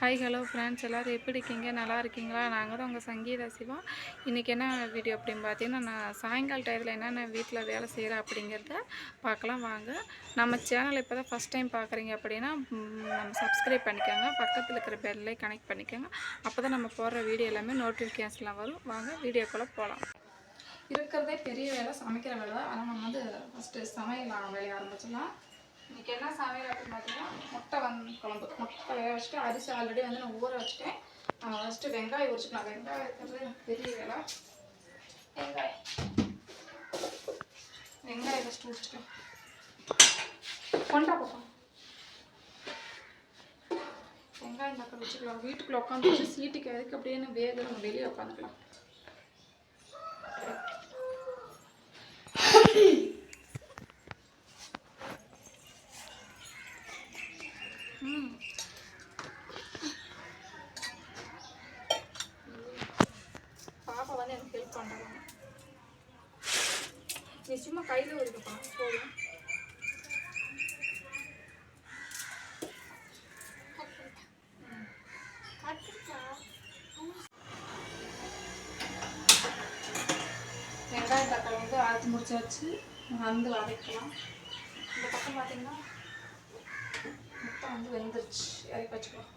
Hi hello friends, எல்லோரும் எப்படி இருக்கீங்க? நல்லா இருக்கீங்களா? நாங்கள் தான் உங்கள் சங்கீதா சிவா. இன்றைக்கி என்ன வீடியோ அப்படின்னு பார்த்தீங்கன்னா, நான் சாயங்கால டயத்தில் என்னென்ன வீட்டில் வேலை செய்கிறேன் அப்படிங்கிறத பார்க்கலாம் வாங்க. நம்ம சேனல் இப்போ தான் ஃபஸ்ட் டைம் பார்க்குறீங்க அப்படின்னா நம்ம சப்ஸ்கிரைப் பண்ணிக்கோங்க. பக்கத்தில் இருக்கிற பெல்லை கனெக்ட் பண்ணிக்கோங்க. அப்போ தான் நம்ம போடுற வீடியோ எல்லாமே நோட்டிஃபிகேஷன்லாம் வரும். வாங்க வீடியோக்குள்ளே போகலாம். இருக்கிறதே பெரிய வேலை சமைக்கிற வேலை தான். ஆனால் நம்ம ஃபஸ்ட்டு சமையல் வேலையை ஆரம்பிச்சிடலாம். இன்றைக்கி என்ன சமையல் அப்படின்னு பார்த்தீங்கன்னா, முட்டை குழம்பு. முட்டை வேக வச்சுட்டு அரிசி ஆல்ரெடி நான் ஊற வச்சுட்டேன். ஃபஸ்ட்டு வெங்காயம் உரிச்சுக்கலாம். வெங்காயம் இருக்கிறது எனக்கு பெரிய வேலை. வெங்காயம் ஃபஸ்ட்டு உரிச்சுட்டேன். கொண்டா போட்டோம் வெங்காயம் தக்காளி வச்சுக்கலாம். வீட்டுக்குள்ளே உட்காந்து வச்சு சீட்டுக்கு எதுக்கு அப்படின்னு வேகணும், வெளியே உட்காந்துக்கலாம். பாப்பா எனக்கு ஹெல்ப் பண்ணுறாங்க. நீ சும்மா கையில் உரிக்கப்பா போதும். வெங்காயம் தக்காளி அரைச்சி முடிச்சு வச்சு வதக்கலாம். இந்த பக்கம் பார்த்தீங்கன்னா முட்டை வெந்துருச்சு. இறக்கி வச்சுக்கலாம்.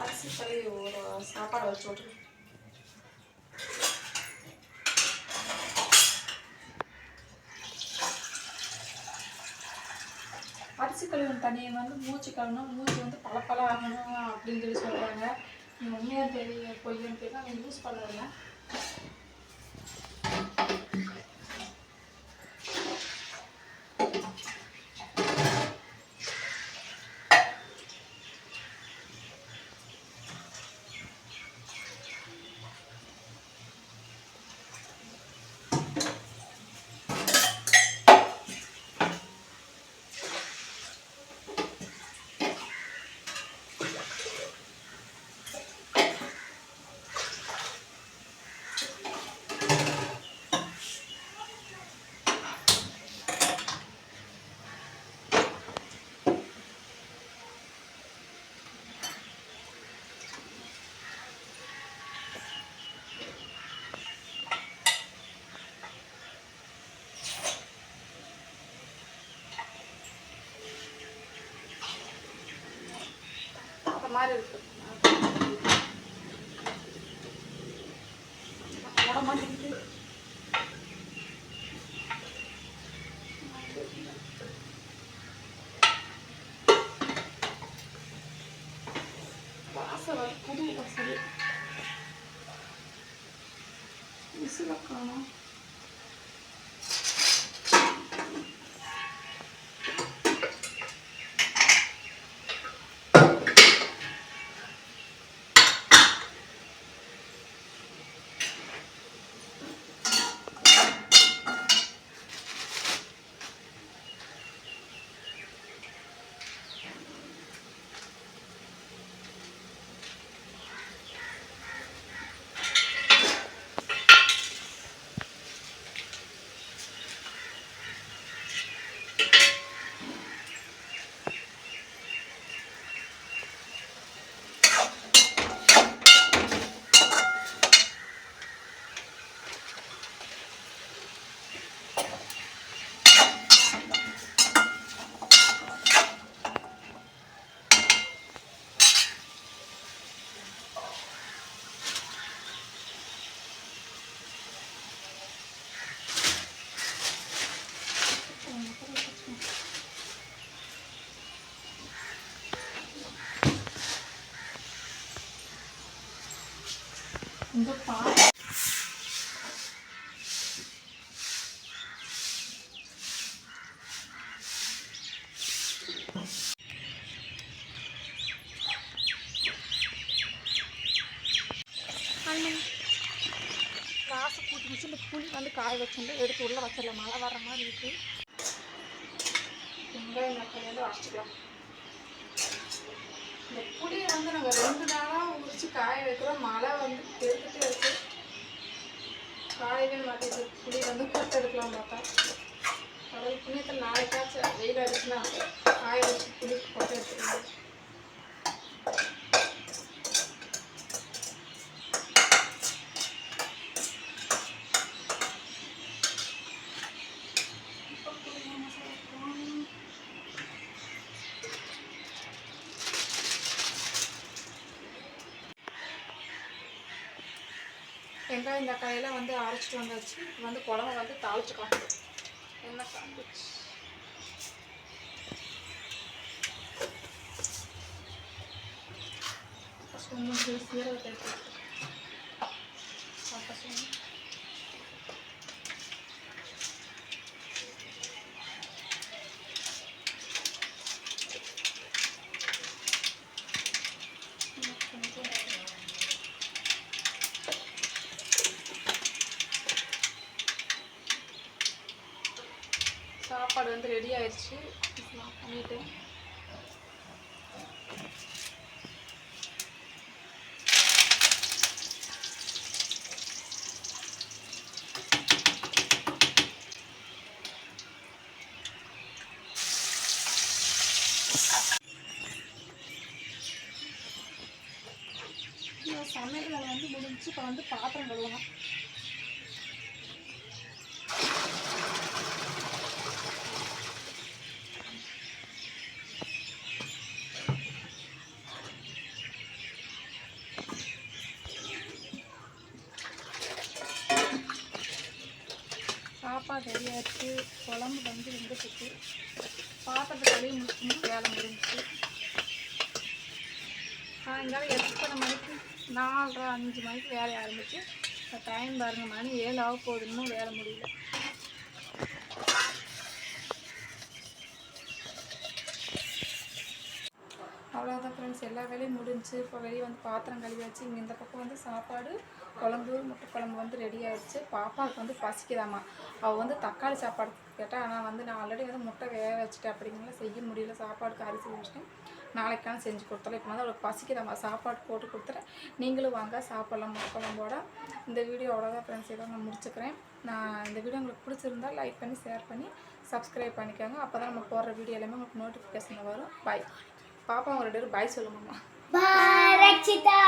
அரிசி கழுவி ஒரு சாப்பாடு வச்சு விட்ரு. அரிசி கழுவி தண்ணியை மூச்சு கழுவினா மூச்சு பல ஆகணும் அப்படின்னு சொல்லி சொல்கிறாங்க. உண்மையாக தெரிய பொய்யன்னு தெரியல, அவங்க யூஸ் பண்ணுறதில்ல. மாதிரி இருக்கு. வாசல் புது வாசல் விசில காணும். இந்த பால் ராசை கூட்டி வச்சு இந்த புளி காய வச்சுட்டு எடுத்து உள்ள வச்சிடலாம். மழை வர்ற மாதிரி இருக்குது. வெங்காயம் தக்காளி வச்சுக்கலாம். இந்த புளியை நாங்கள் 2 நாளாக உரிச்சு காய வைக்கிறோம். மழை பெருக்கிட்டே இருக்கு, காயவே மாட்டேங்குது. புளி போட்டு எடுக்கலாம் பார்த்தா கடல் புண்ணியத்தில் நாளைக்காச்சும் வெயில் அடிச்சுன்னா காய வச்சு புளி போட்டு எடுத்துக்கலாம். வெங்காயம் தக்காளியெல்லாம் வந்து அரைச்சிட்டு வந்தாச்சு. இப்போ வந்து குழம்பு வந்து தாளிச்சுக்கலாம். எண்ணெய் காஞ்சிச்சு. சீரகத்தை எடுத்து சாப்பாடு வந்து ரெடி ஆயிடுச்சு. பண்ணிட்டு சமையல் வேலை வந்து முடிஞ்சு. இப்போ வந்து பாத்திரம் கழுவணும். சாப்பாடு ரெடி ஆயிடுச்சு. குழம்பு வந்து வெந்துட்டு பாத்திரத்தை கழுவி முடிச்சுன்னு வேலை முடிஞ்சிச்சு. சாயங்காலம் 8 மணிக்கு 4:30 5 மணிக்கு வேலையை ஆரம்பிச்சு. இப்போ டைம் பாருங்க, மணி 7 ஆக போகுதுன்னு வேலை முடியல. அவ்வளோதான் ஃப்ரெண்ட்ஸ், எல்லா வேலையும் முடிஞ்சு. இப்போ வெளியே வந்து பாத்திரம் கழுவியாச்சு. இங்கே இந்த பக்கம் வந்து சாப்பாடு குழம்பு முட்டை குழம்பு வந்து ரெடி ஆகிடுச்சு. பாப்பாவுக்கு வந்து பசிக்குதாம்மா. அவள் வந்து தக்காளி சாப்பாடு கேட்டால். ஆனால் வந்து நான் ஆல்ரெடி வந்து முட்டை வேக வச்சுட்டேன். அப்படிங்கிறத செய்ய முடியல. சாப்பாடுக்கு அரிசி வச்சுட்டேன். நாளைக்கான செஞ்சு கொடுத்தலாம். இப்போ வந்து அவளுக்கு பசிக்குதாம்மா, சாப்பாடு போட்டு கொடுத்துறேன். நீங்களும் வாங்க சாப்பிட்லாம் முட்டை குழம்போட. இந்த வீடியோ அவ்வளோதான் ஃப்ரெண்ட்ஸ், இதோ நான் முடிச்சுக்கிறேன். நான் இந்த வீடியோ உங்களுக்கு பிடிச்சிருந்தால் லைக் பண்ணி ஷேர் பண்ணி சப்ஸ்கிரைப் பண்ணிக்கோங்க. அப்போ தான் நம்ம போடுற வீடியோ எல்லாமே உங்களுக்கு நோட்டிஃபிகேஷன் வரும். பாய். பாப்பா ஒரு 2 பேரும் பாய் சொல்லுங்கம்மா. பாய் ரச்சிதா.